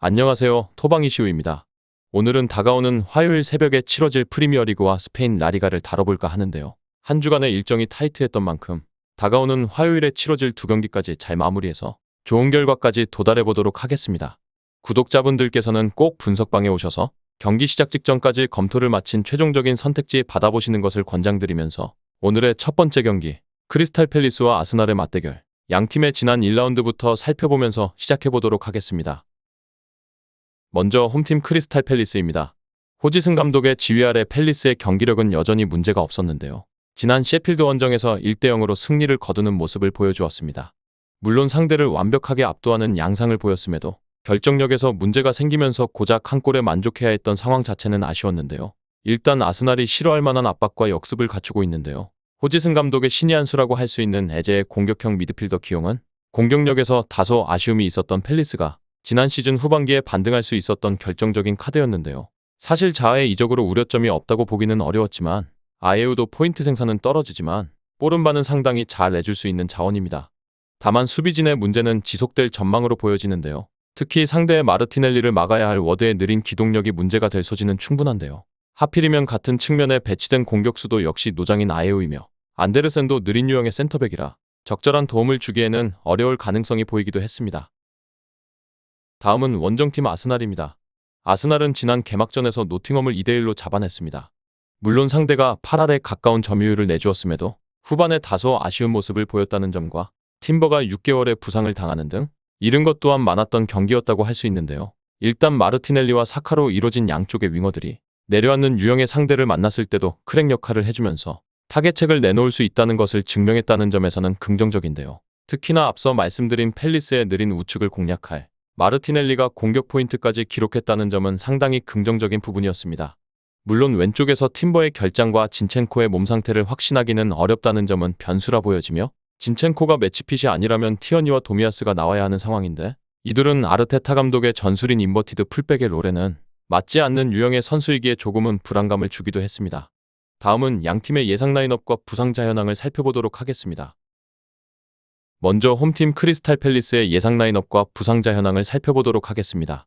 안녕하세요. 토방이시우입니다. 오늘은 다가오는 화요일 새벽에 치러질 프리미어리그와 스페인 라리가를 다뤄볼까 하는데요. 한 주간의 일정이 타이트했던 만큼 다가오는 화요일에 치러질 두 경기까지 잘 마무리해서 좋은 결과까지 도달해보도록 하겠습니다. 구독자분들께서는 꼭 분석방에 오셔서 경기 시작 직전까지 검토를 마친 최종적인 선택지 받아보시는 것을 권장드리면서 오늘의 첫 번째 경기, 크리스탈 팰리스와 아스날의 맞대결, 양팀의 지난 1라운드부터 살펴보면서 시작해보도록 하겠습니다. 먼저 홈팀 크리스탈 팰리스입니다. 호지슨 감독의 지휘 아래 팰리스의 경기력은 여전히 문제가 없었는데요. 지난 셰필드 원정에서 1대0으로 승리를 거두는 모습을 보여주었습니다. 물론 상대를 완벽하게 압도하는 양상을 보였음에도 결정력에서 문제가 생기면서 고작 한 골에 만족해야 했던 상황 자체는 아쉬웠는데요. 일단 아스날이 싫어할 만한 압박과 역습을 갖추고 있는데요. 호지슨 감독의 신의 한 수라고 할 수 있는 에제의 공격형 미드필더 기용은 공격력에서 다소 아쉬움이 있었던 팰리스가 지난 시즌 후반기에 반등할 수 있었던 결정적인 카드였는데요. 사실 자아의 이적으로 우려점이 없다고 보기는 어려웠지만 아예우도 포인트 생산은 떨어지지만 뽀른바는 상당히 잘 내줄 수 있는 자원입니다. 다만 수비진의 문제는 지속될 전망으로 보여지는데요. 특히 상대의 마르티넬리를 막아야 할 워드의 느린 기동력이 문제가 될 소지는 충분한데요. 하필이면 같은 측면에 배치된 공격수도 역시 노장인 아예우이며 안데르센도 느린 유형의 센터백이라 적절한 도움을 주기에는 어려울 가능성이 보이기도 했습니다. 다음은 원정팀 아스날입니다. 아스날은 지난 개막전에서 노팅엄을 2대1로 잡아냈습니다. 물론 상대가 8할에 가까운 점유율을 내주었음에도 후반에 다소 아쉬운 모습을 보였다는 점과 팀버가 6개월의 부상을 당하는 등 이른 것 또한 많았던 경기였다고 할 수 있는데요. 일단 마르티넬리와 사카로 이뤄진 양쪽의 윙어들이 내려앉는 유형의 상대를 만났을 때도 크랙 역할을 해주면서 타겟책을 내놓을 수 있다는 것을 증명했다는 점에서는 긍정적인데요. 특히나 앞서 말씀드린 팰리스의 느린 우측을 공략할 마르티넬리가 공격 포인트까지 기록했다는 점은 상당히 긍정적인 부분이었습니다. 물론 왼쪽에서 팀버의 결장과 진첸코의 몸 상태를 확신하기는 어렵다는 점은 변수라 보여지며 진첸코가 매치핏이 아니라면 티어니와 도미아스가 나와야 하는 상황인데 이들은 아르테타 감독의 전술인 인버티드 풀백의 롤에는 맞지 않는 유형의 선수이기에 조금은 불안감을 주기도 했습니다. 다음은 양팀의 예상 라인업과 부상자 현황을 살펴보도록 하겠습니다. 먼저 홈팀 크리스탈 팰리스의 예상 라인업과 부상자 현황을 살펴보도록 하겠습니다.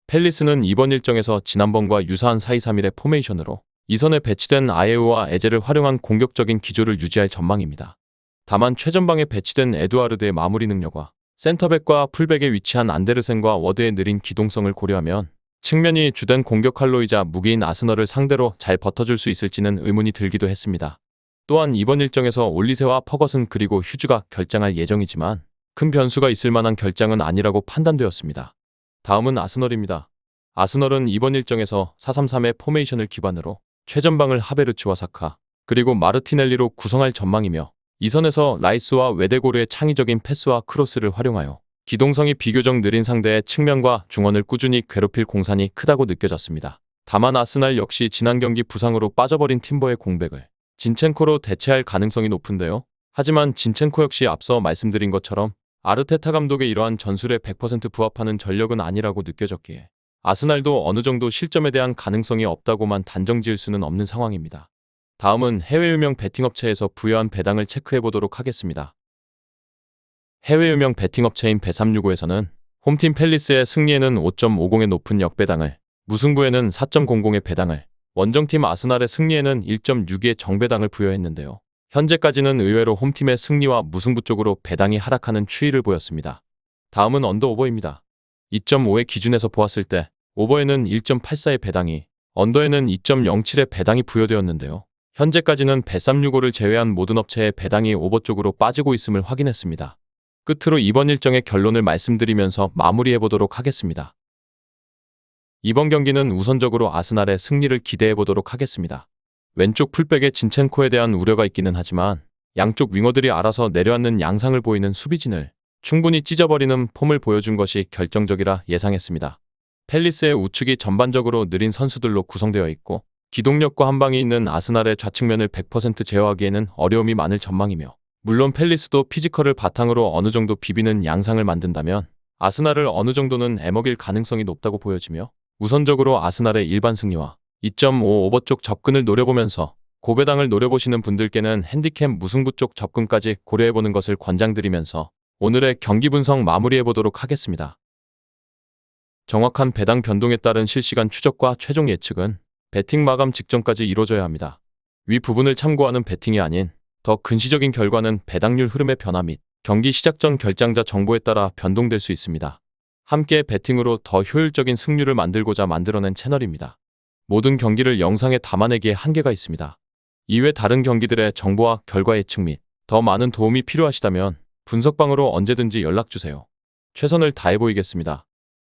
팰리스는 이번 일정에서 지난번과 유사한 4-2-3-1의 포메이션으로 이선에 배치된 아예우와 에제를 활용한 공격적인 기조를 유지할 전망입니다. 다만 최전방에 배치된 에두아르드의 마무리 능력과 센터백과 풀백에 위치한 안데르센과 워드의 느린 기동성을 고려하면 측면이 주된 공격 활로이자 무기인 아스널을 상대로 잘 버텨줄 수 있을지는 의문이 들기도 했습니다. 또한 이번 일정에서 올리세와 퍼거슨 그리고 휴즈가 결장할 예정이지만 큰 변수가 있을 만한 결장은 아니라고 판단되었습니다. 다음은 아스널입니다. 아스널은 이번 일정에서 4-3-3의 포메이션을 기반으로 최전방을 하베르츠와 사카 그리고 마르티넬리로 구성할 전망이며 이선에서 라이스와 웨데고르의 창의적인 패스와 크로스를 활용하여 기동성이 비교적 느린 상대의 측면과 중원을 꾸준히 괴롭힐 공산이 크다고 느껴졌습니다. 다만 아스날 역시 지난 경기 부상으로 빠져버린 팀버의 공백을 진첸코로 대체할 가능성이 높은데요. 하지만 진첸코 역시 앞서 말씀드린 것처럼 아르테타 감독의 이러한 전술에 100% 부합하는 전력은 아니라고 느껴졌기에 아스날도 어느 정도 실점에 대한 가능성이 없다고만 단정지을 수는 없는 상황입니다. 다음은 해외 유명 베팅업체에서 부여한 배당을 체크해보도록 하겠습니다. 해외 유명 베팅업체인 bet365에서는 홈팀 팰리스의 승리에는 5.50의 높은 역배당을, 무승부에는 4.00의 배당을, 원정팀 아스날의 승리에는 1.62의 정배당을 부여했는데요. 현재까지는 의외로 홈팀의 승리와 무승부 쪽으로 배당이 하락하는 추이를 보였습니다. 다음은 언더오버입니다. 2.5의 기준에서 보았을 때 오버에는 1.84의 배당이, 언더에는 2.07의 배당이 부여되었는데요. 현재까지는 bet365를 제외한 모든 업체의 배당이 오버 쪽으로 빠지고 있음을 확인했습니다. 끝으로 이번 일정의 결론을 말씀드리면서 마무리해보도록 하겠습니다. 이번 경기는 우선적으로 아스날의 승리를 기대해보도록 하겠습니다. 왼쪽 풀백의 진첸코에 대한 우려가 있기는 하지만 양쪽 윙어들이 알아서 내려앉는 양상을 보이는 수비진을 충분히 찢어버리는 폼을 보여준 것이 결정적이라 예상했습니다. 팰리스의 우측이 전반적으로 느린 선수들로 구성되어 있고 기동력과 한방이 있는 아스날의 좌측면을 100% 제어하기에는 어려움이 많을 전망이며 물론 팰리스도 피지컬을 바탕으로 어느 정도 비비는 양상을 만든다면 아스날을 어느 정도는 애먹일 가능성이 높다고 보여지며 우선적으로 아스날의 일반 승리와 2.5 오버 쪽 접근을 노려보면서 고배당을 노려보시는 분들께는 핸디캡 무승부 쪽 접근까지 고려해보는 것을 권장드리면서 오늘의 경기 분석 마무리해보도록 하겠습니다. 정확한 배당 변동에 따른 실시간 추적과 최종 예측은 배팅 마감 직전까지 이루어져야 합니다. 위 부분을 참고하는 배팅이 아닌 더 근시적인 결과는 배당률 흐름의 변화 및 경기 시작 전 결장자 정보에 따라 변동될 수 있습니다. 함께 배팅으로 더 효율적인 승률을 만들고자 만들어낸 채널입니다. 모든 경기를 영상에 담아내기에 한계가 있습니다. 이외 다른 경기들의 정보와 결과 예측 및 더 많은 도움이 필요하시다면 분석방으로 언제든지 연락주세요. 최선을 다해 보이겠습니다.